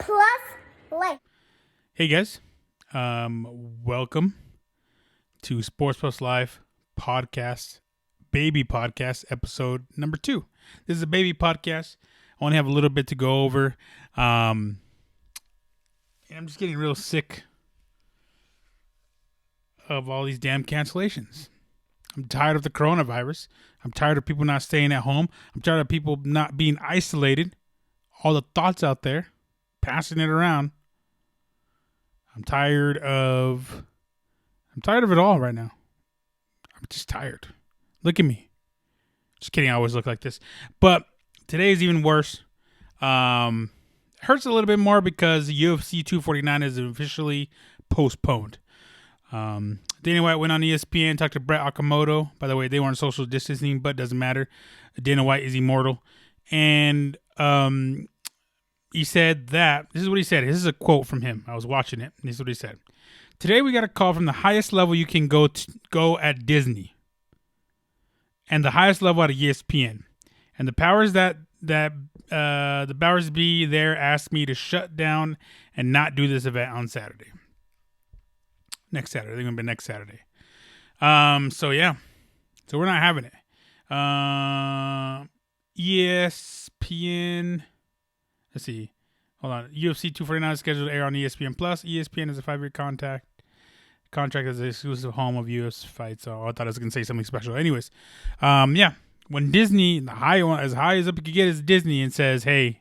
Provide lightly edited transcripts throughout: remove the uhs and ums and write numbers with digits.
plus life. Hey guys, welcome to Sports Plus Life podcast, baby podcast, episode number 2. This is a baby podcast. I only have a little bit to go over. And I'm just getting real sick of all these damn cancellations. I'm tired of the coronavirus. I'm tired of people not staying at home. I'm tired of people not being isolated. All the thoughts out there, passing it around. I'm tired of it all right now. I'm just tired. Look at me. Just kidding. I always look like this. But today is even worse. Hurts a little bit more because UFC 249 is officially postponed. Dana White went on ESPN, talked to Brett Okamoto. By the way, they weren't social distancing, but doesn't matter. Dana White is immortal. And he said that, this is what he said. This is a quote from him. I was watching it. And this is what he said. Today we got a call from the highest level you can go at Disney. And the highest level at ESPN. And the powers the powers be there asked me to shut down and not do this event on Saturday. Next Saturday. They're going to be next Saturday. So yeah. So we're not having it. ESPN. Let's see. Hold on. UFC 249 is scheduled to air on ESPN Plus. ESPN is a 5-year contract as the exclusive home of UFC fights. So I thought I was going to say something special. Anyways, yeah. When Disney, as high as up you could get is Disney, and says, hey,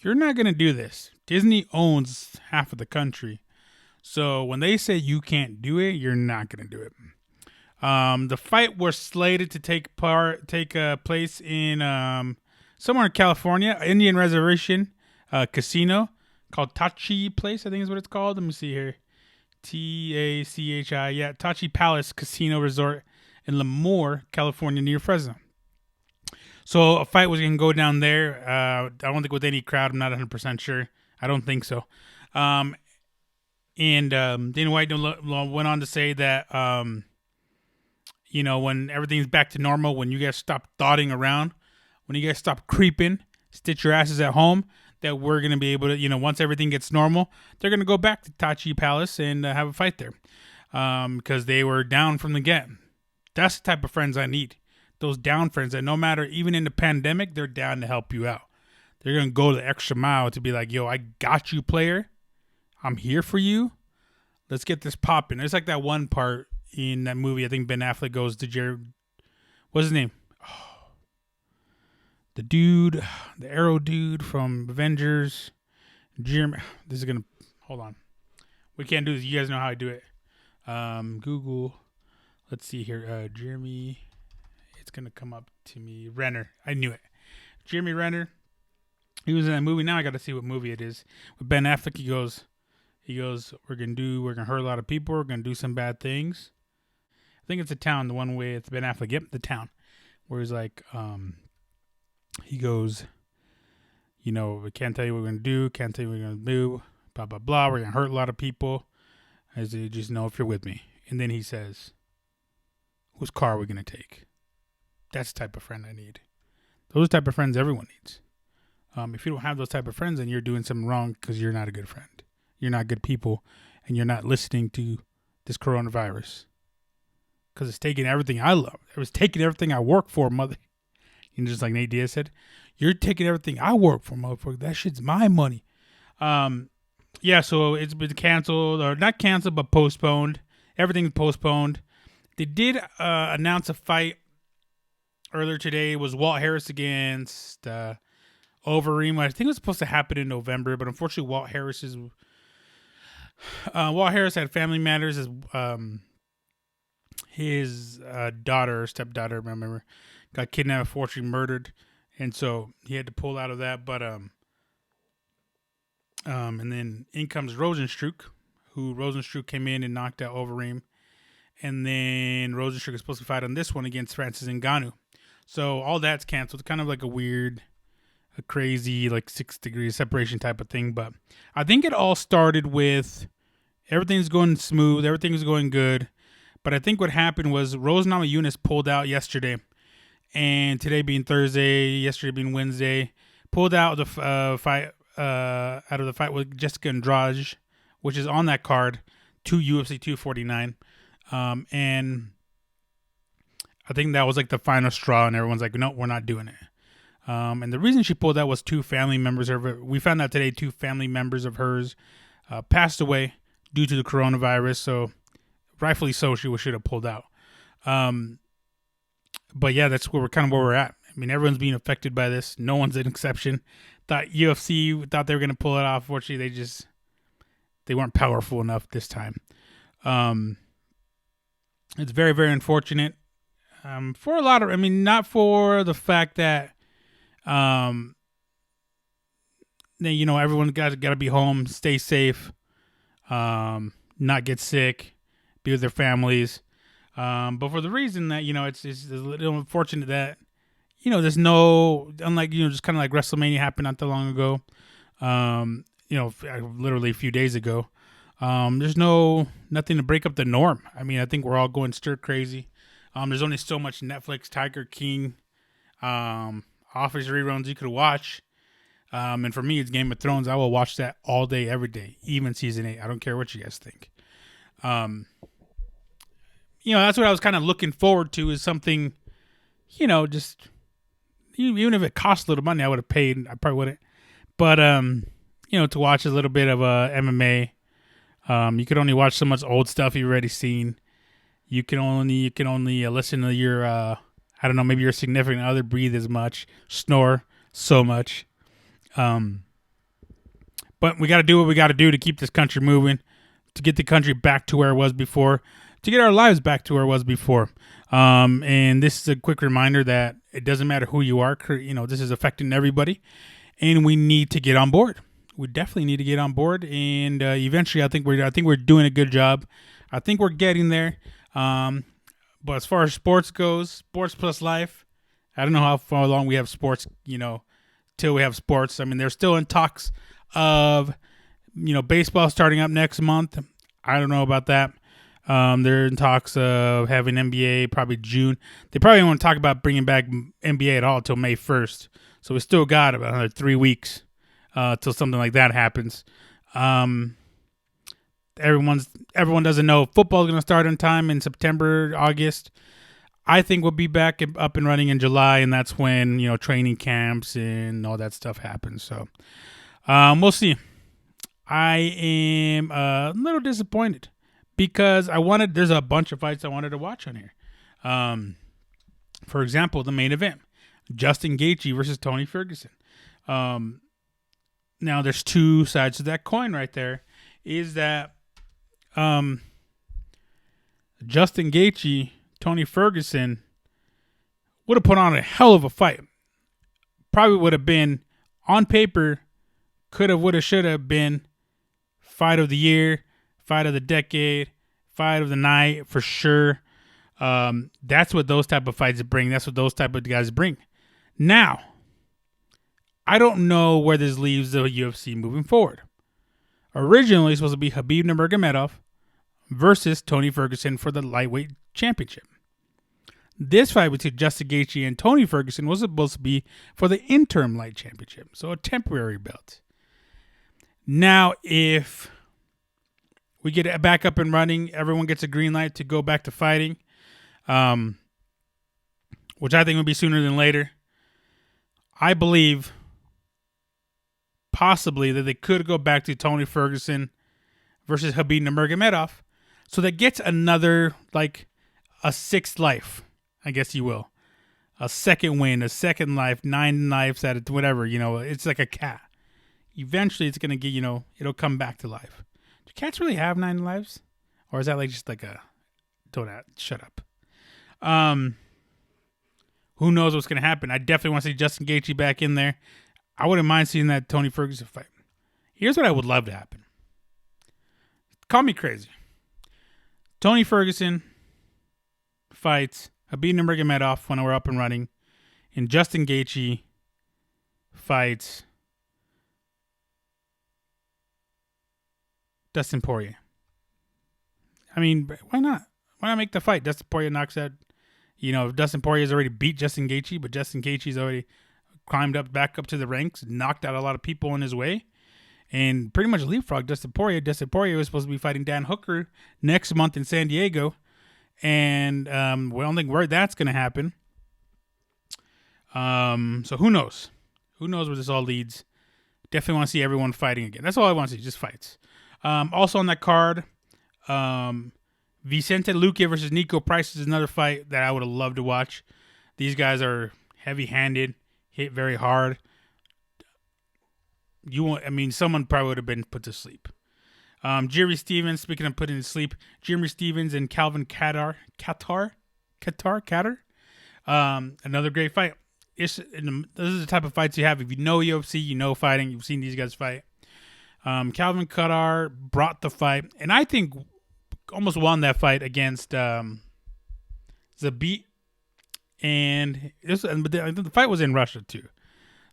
you're not going to do this. Disney owns half of the country. So when they say you can't do it, you're not going to do it. The fight was slated to take place in somewhere in California, Indian Reservation casino called Tachi Place, I think is what it's called. Let me see here. Tachi, yeah, Tachi Palace Casino Resort in Lemoore, California, near Fresno. So a fight was going to go down there. I don't think with any crowd. I'm not 100% sure. I don't think so. And Dana White went on to say that, when everything's back to normal, when you guys stop thoughting around, when you guys stop creeping, stitch your asses at home, that we're going to be able to, once everything gets normal, they're going to go back to Tachi Palace and have a fight there. Because they were down from the get. That's the type of friends I need. Those down friends that no matter, even in the pandemic, they're down to help you out. They're going to go the extra mile to be like, yo, I got you, player. I'm here for you. Let's get this popping. There's like that one part in that movie. I think Ben Affleck goes to Jerry. What's his name? Oh, the dude, the arrow dude from Avengers. Jeremy. This is going to, hold on. We can't do this. You guys know how I do it. Google. Let's see here. Jeremy. It's going to come up to me. Renner. I knew it. Jeremy Renner. He was in that movie. Now I got to see what movie it is. With Ben Affleck, he goes, we're going to hurt a lot of people. We're going to do some bad things. I think it's The Town, the one way it's Ben Affleck. Yep, The Town. Where he's like, he goes, we can't tell you what we're going to do. Can't tell you what we're going to do. Blah, blah, blah. We're going to hurt a lot of people. I say, just know if you're with me. And then he says, whose car are we going to take? That's the type of friend I need. Those type of friends everyone needs. If you don't have those type of friends, then you're doing something wrong because you're not a good friend. You're not good people, and you're not listening to this coronavirus. Because it's taking everything I love. It was taking everything I work for, mother. Just like Nate Diaz said, you're taking everything I work for, motherfucker. That shit's my money. Yeah, so it's been canceled, or not canceled, but postponed. Everything's postponed. They did announce a fight earlier today. It was Walt Harris against Overeem. I think it was supposed to happen in November, but unfortunately Walt Harris had family matters. His daughter, stepdaughter, I remember, got kidnapped, unfortunately murdered, and so he had to pull out of that. But and then in comes Rosenstruck, Rosenstruck came in and knocked out Overeem, and then Rosenstruck is supposed to fight on this one against Francis Ngannou. So all that's canceled. Kind of like a crazy, like 6 degrees separation type of thing. But I think it all started with everything's going smooth. Everything's going good. But I think what happened was Rose Namajunas pulled out yesterday. And today being Thursday, yesterday being Wednesday, pulled out the fight out of the fight with Jessica Andrade, which is on that card, to UFC 249. And I think that was like the final straw, and everyone's like, no, we're not doing it. And the reason she pulled out was two family members of her. We found out today two family members of hers passed away due to the coronavirus. So rightfully so, she should have pulled out. But yeah, that's where we're at. I mean, everyone's being affected by this. No one's an exception. Thought UFC thought they were going to pull it off. Fortunately, they weren't powerful enough this time. It's very, very unfortunate. For a lot of, I mean, not for the fact that, you know, everyone got to be home, stay safe, not get sick, be with their families. But for the reason that, you know, it's a little unfortunate that, you know, there's no, unlike, you know, just kind of like WrestleMania happened not that long ago, you know, literally a few days ago. There's nothing to break up the norm. I mean, I think we're all going stir crazy. There's only so much Netflix, Tiger King, Office reruns you could watch. And for me, it's Game of Thrones. I will watch that all day, every day, even season 8. I don't care what you guys think. You know, that's what I was kind of looking forward to, is something, you know, just even if it cost a little money, I would have paid. I probably wouldn't. But, you know, to watch a little bit of MMA. You could only watch so much old stuff you've already seen. You can only listen to your, I don't know, maybe your significant other breathe as much, snore so much. But we got to do what we got to do to keep this country moving, to get the country back to where it was before, to get our lives back to where it was before. And this is a quick reminder that it doesn't matter who you are. You know, this is affecting everybody, and we need to get on board. We definitely need to get on board, and eventually, I think we're doing a good job. I think we're getting there. But as far as sports goes, sports plus life, I don't know how far along we have sports, you know, till we have sports. I mean, they're still in talks of, you know, baseball starting up next month. I don't know about that. They're in talks of having NBA probably June. They probably won't talk about bringing back NBA at all until May 1st. So we still got about another 3 weeks till something like that happens. Everyone doesn't know football is going to start in time in September, August. I think we'll be back up and running in July, and that's when, you know, training camps and all that stuff happens. So we'll see. I am a little disappointed because there's a bunch of fights I wanted to watch on here. For example, the main event, Justin Gaethje versus Tony Ferguson. Now there's two sides to that coin right there. Is that Justin Gaethje, Tony Ferguson would have put on a hell of a fight. Probably would have been, on paper, could have, would have, should have been fight of the year, fight of the decade, fight of the night for sure. That's what those type of fights bring. That's what those type of guys bring. Now, I don't know where this leaves the UFC moving forward. Originally, it's supposed to be Khabib Nurmagomedov versus Tony Ferguson for the lightweight championship. This fight between Justin Gaethje and Tony Ferguson was supposed to be for the interim light championship, so a temporary belt. Now, if we get it back up and running, everyone gets a green light to go back to fighting, which I think would be sooner than later. I believe possibly that they could go back to Tony Ferguson versus Khabib Nurmagomedov, so that gets another, like, a sixth life, I guess you will. A second win, a second life, 9 lives at it, whatever, you know, it's like a cat. Eventually it's going to get, you know, it'll come back to life. Do cats really have 9 lives? Or is that like just like a, shut up. Who knows what's going to happen? I definitely want to see Justin Gaethje back in there. I wouldn't mind seeing that Tony Ferguson fight. Here's what I would love to happen. Call me crazy. Tony Ferguson fights Khabib Nurmagomedov when we're up and running, and Justin Gaethje fights Dustin Poirier. I mean, why not? Why not make the fight? Dustin Poirier knocks out, you know, Dustin Poirier's already beat Justin Gaethje, but Justin Gaethje's already climbed back up to the ranks, knocked out a lot of people in his way, and pretty much leapfrogged Dustin Poirier. Dustin Poirier was supposed to be fighting Dan Hooker next month in San Diego, and we don't think that's going to happen. So who knows? Who knows where this all leads? Definitely want to see everyone fighting again. That's all I want to see, just fights. Also on that card, Vicente Luque versus Nico Price is another fight that I would have loved to watch. These guys are heavy-handed, hit very hard. Someone probably would have been put to sleep. Jerry Stevens, speaking of putting to sleep, Jeremy Stevens and Calvin Kattar. Another great fight. This is the type of fights you have. If you know UFC, you know fighting. You've seen these guys fight. Calvin Kattar brought the fight, and I think almost won that fight against Zabit. And the fight was in Russia too,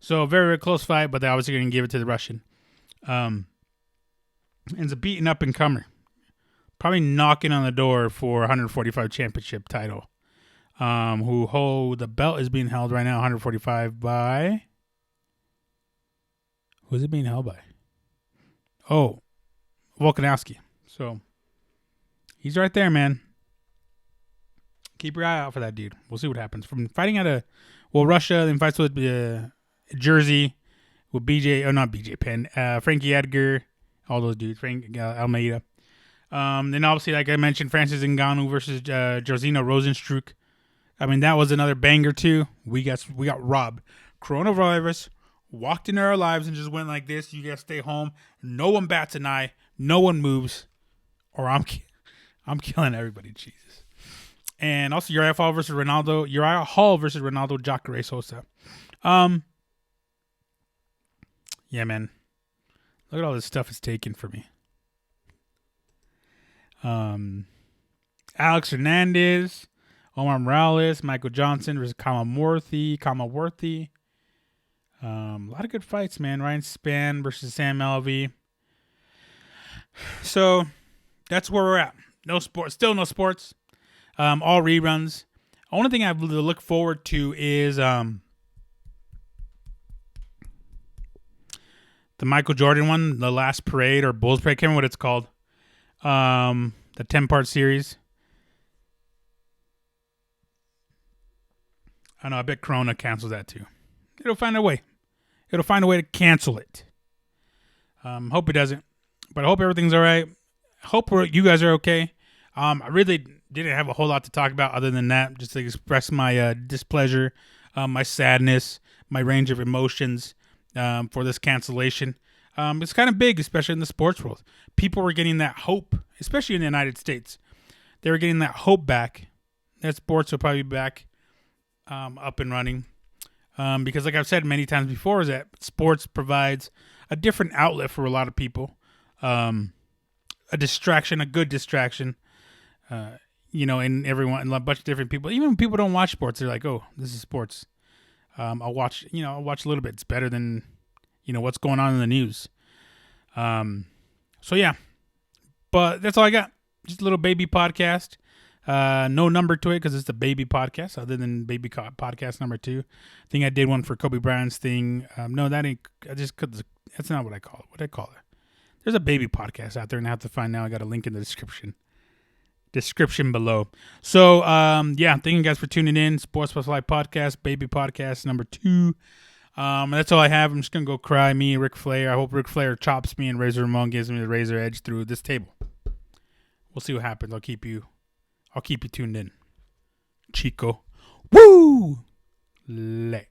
so a very, very close fight. But they're obviously going to give it to the Russian. And Zabit, an up and comer, probably knocking on the door for 145 championship title. The belt is being held right now, 145 by. Who's it being held by? Oh, Volkanovski. So he's right there, man. Keep your eye out for that dude. We'll see what happens. From fighting out Russia, then fights with Jersey, with Frankie Edgar, all those dudes, Frank Almeida. Then obviously, like I mentioned, Francis Ngannou versus Jairzinho Rozenstruik. I mean, that was another banger too. We got robbed. Coronavirus walked into our lives and just went like this. You guys stay home. No one bats an eye. No one moves, or I'm killing everybody. Jesus. And also Uriah Hall versus Ronaldo Jacare Sosa. Yeah, man. Look at all this stuff it's taken for me. Alex Hernandez, Omar Morales, Michael Johnson versus Kama Worthy. A lot of good fights, man. Ryan Spann versus Sam Alvey. So that's where we're at. No sports. Still no sports. All reruns. Only thing I have to look forward to is the Michael Jordan one, the Last Parade or Bulls Parade. I can't remember what it's called. The 10-part series. I know. I bet Corona cancels that too. It'll find a way. It'll find a way to cancel it. Hope it doesn't, but I hope everything's all right. Hope you guys are okay. I really didn't have a whole lot to talk about other than that, just to express my displeasure, my sadness, my range of emotions for this cancellation. It's kind of big, especially in the sports world. People were getting that hope, especially in the United States. They were getting that hope back that sports will probably be back up and running. Because like I've said many times before, is that sports provides a different outlet for a lot of people. A distraction, a good distraction. And everyone, a bunch of different people. Even when people don't watch sports, they're like, "Oh, this is sports. I'll watch a little bit. It's better than, what's going on in the news." So yeah, but that's all I got. Just a little baby podcast. No number to it because it's a baby podcast. Other than baby podcast number 2, I think I did one for Kobe Bryant's thing. No, that ain't. That's not what I call it. What do I call it? There's a baby podcast out there, and I have to find now. I got a link in the description below. So, thank you guys for tuning in. Sports Plus Life podcast, baby podcast number 2. That's all I have. I'm just gonna go cry. Me and Ric Flair. I hope Ric Flair chops me and Razor Ramon gives me the razor edge through this table. We'll see what happens. I'll keep you tuned in. Chico. Woo! Let.